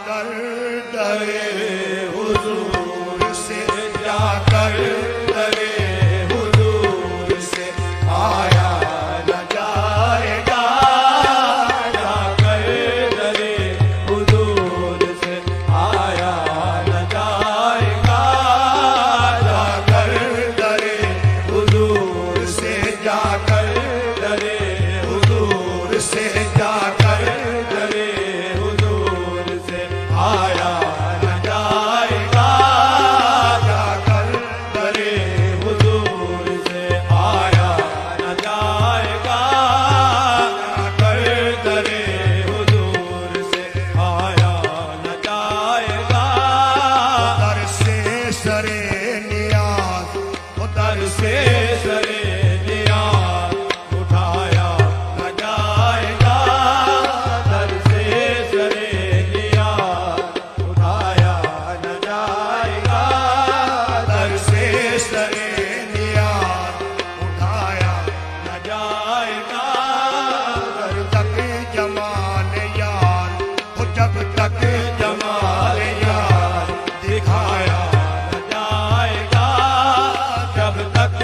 जाकर दरे हुजूर से, जाकर दरे हुजूर से आया न जाएगा, जाकर दरे हुजूर से आया न जाएगा, जाकर दरे हुजूर से, जाकर दरे हुजूर से, जाकर दरे हुजूर से आया न जाएगा, जाकर दरे हुजूर से आया न जाएगा, जाकर दरे हुजूर से आया न जाएगा। दर से सरे नियाज, दर से सरे नियाज उठाया न जाएगा, दर से सरे नियाज उठाया न जाएगा, दर से सरे नियाज उठाया न जाएगा। जब तक जमाल यार, जब तक जमाल यार दिखाया न जाएगा, जब तक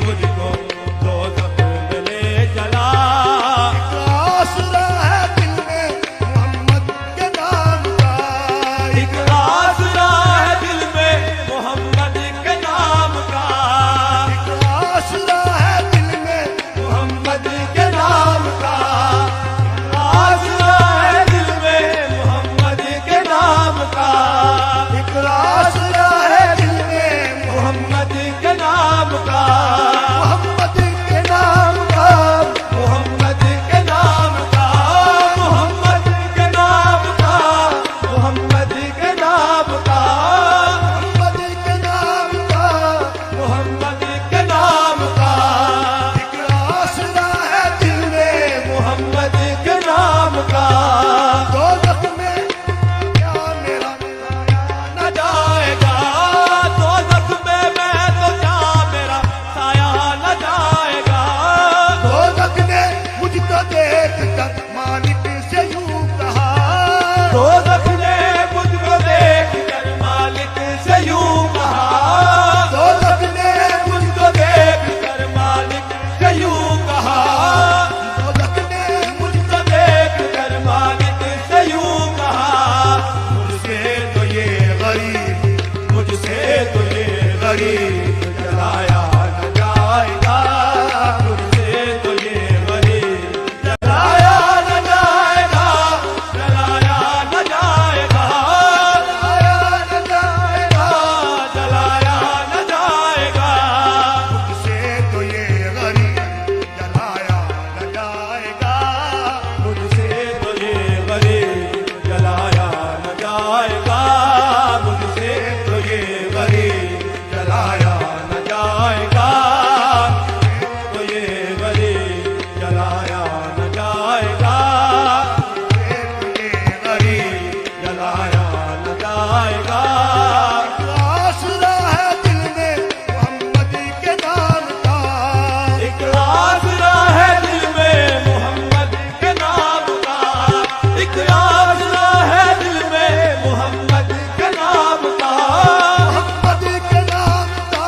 मुझको दोज़ख में ले चला। एक आसरा है दिल में मोहम्मद के नाम का, एक आसरा है दिल में मोहम्मद के नाम का, एक आसरा है दिल में मोहम्मद के नाम का, आसरा है दिल में मोहम्मद के नाम का, एक आसरा है दिल में मोहम्मद के नाम का, मोहम्मद के नाम का, मोहम्मद के नाम का, मोहम्मद के नाम का, मोहम्मद के नाम का, मोहम्मद के नाम का, मोहम्मद के नाम का, एक आसरा है दिल में मोहम्मद के नाम का। दोज़ख में क्या मेरा न जाएगा, दोज़ख में मैं तो क्या मेरा साया न जाएगा। दोज़ख ने मुझको देख कर मालिक से यूं कहा, दोज़ख ने मुझको देख कर मालिक से यूं कहा, दोज़ख ने मुझको देख कर मालिक से यूं कहा, दोज़ख ने मुझको देख कर मालिक से यूं कहा। मुझसे तो ये गरीब, मुझसे तो ये गरीब जलाया न जाएगा, मुझसे तो ये गरीब जलाया न जाएगा, जलाया न जाएगा, जलाया न जाएगा, जलाया न जाएगा। मुझसे तो ये गरीब जलाया न जाएगा, मुझसे तो ये गरीब जलाया न जाएगा, मुझसे तो ये गरीब जलाया न जाएगा, तो ये गरीब जलाया न जाएगा, तो ये गरीब जलाया न जाएगा। आसरा है दिल में मोहम्मद के नाम का, एक आसरा है दिल में मोहम्मद के नाम का, एक आसरा है दिल में मोहम्मद के नाम का, मोहम्मद के नाम का,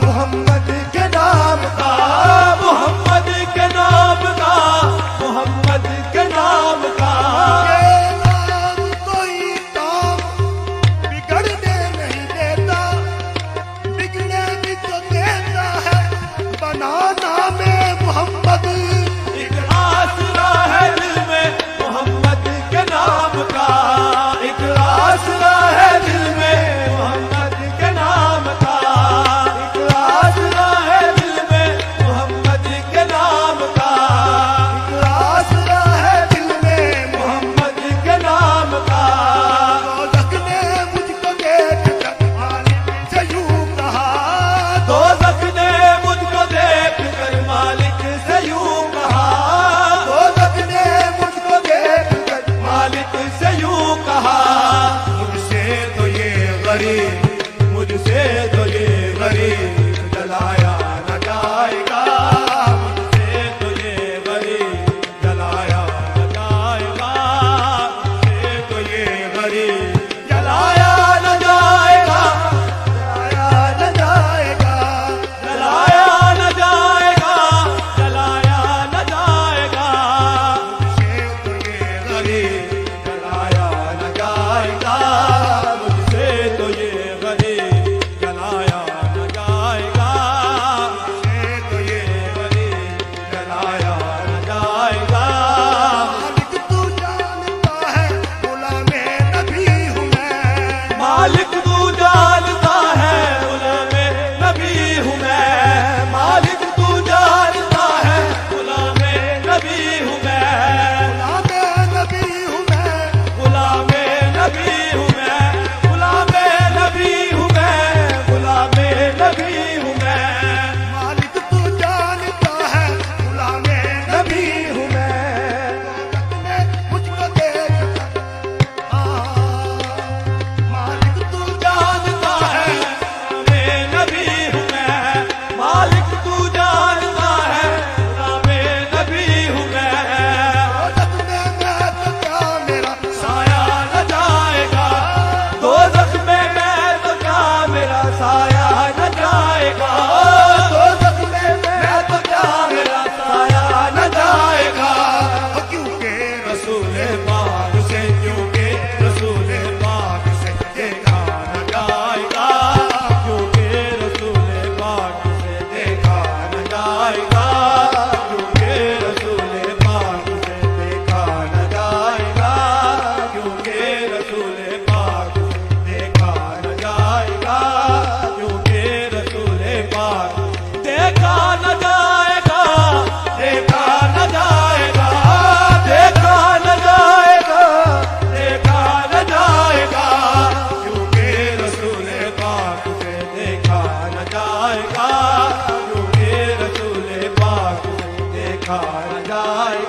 मोहम्मद के नाम का, मोहम्मद के नाम का, मोहम्मद के नाम का। ये नाम कोई काम बिगड़ने नहीं देता, बिगड़ने भी तो देता है बनाना में मोहम्मद। एक आसरा है दिल में मोहम्मद के नाम का, एक आसरा है दिल में मोहम्मद के नाम का, एक आसरा है दिल में मोहम्मद के नाम का, एक आसरा है दिल में मोहम्मद के नाम का। दोज़ख ने मुझको देख कर मालिक से यूं कहा, दोज़ख ने मुझको देख कर मालिक से यूं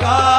का